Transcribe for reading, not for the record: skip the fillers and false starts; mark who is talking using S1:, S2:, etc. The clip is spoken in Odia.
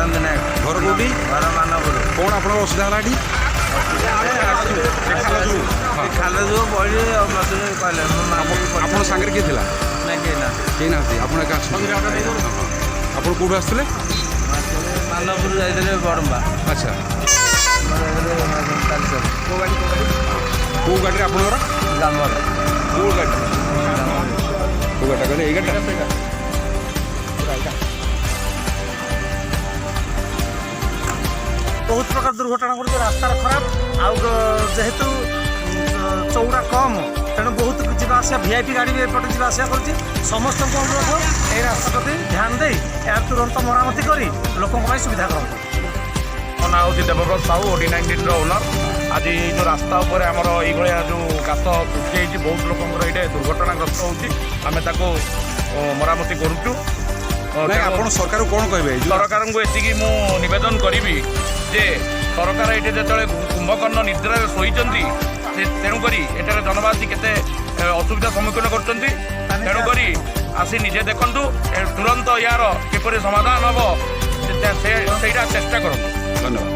S1: ଆନନ୍ଦ ନାୟକ
S2: घर कौटी
S1: ଘର ମାନପୁର।
S2: कौन आप असुविधा है
S1: ଖାଲ ଯୋଉ ପଡ଼ିଲେ ମତେ କହିଲେ
S2: आप सागर किए थिला
S1: କେହି ନା
S2: କେହି ନାହାନ୍ତି ଆପଣ ଏକା ଅଛନ୍ତି ଆପଣ କେଉଁଠୁ ଆସିଥିଲେ
S1: ମାନପୁର ଯାଇଥିଲେ ବଡ଼ମ୍ବା
S2: ଆଚ୍ଛା
S1: ତାଲଚେର
S2: କେଉଁ ଗାଡ଼ିରେ ଆପଣଙ୍କର
S1: ଗ୍ରାମର
S2: କେଉଁ ଗାଡ଼ି କେଉଁ ଗାଡ଼ିଟା କହିଲେ ଏଇ ଗାଡ଼ିଟା
S3: बहुत प्रकार दुर्घटना कर रास्तार खराब जेहेतु चौड़ा कम तेणु बहुत जावासा वीआईपी गाड़ी भी एपटे जावासा कर समस्त अनुरोध ये रास्ता प्रति ध्यान दे यार तुरंत मरामती कर लोकों सुविधा करते
S4: ना हूँ देवव्रत साहू OD19 ओनर आज जो रास्ता उपर आमर ये जो गात सृष्टि होती बहुत लोकर ये दुर्घटनाग्रस्त होमें मरामती करुचु
S2: ଆପଣ ସରକାର କ'ଣ କହିବେ
S4: ସରକାରଙ୍କୁ ଏତିକି ମୁଁ ନିବେଦନ କରିବି ଯେ ସରକାର ଏଠି ଯେତେବେଳେ କୁମ୍ଭକର୍ଣ୍ଣ ନିଦ୍ରାରେ ଶୋଇଛନ୍ତି ତେଣୁକରି ଏଠାରେ ଜନବାସୀ କେତେ ଅସୁବିଧା ସମ୍ମୁଖୀନ କରୁଛନ୍ତି ତେଣୁକରି ଆସି ନିଜେ ଦେଖନ୍ତୁ ତୁରନ୍ତ ୟାର କିପରି ସମାଧାନ ହେବ ସେଇଟା ଚେଷ୍ଟା କରନ୍ତୁ
S2: ଧନ୍ୟବାଦ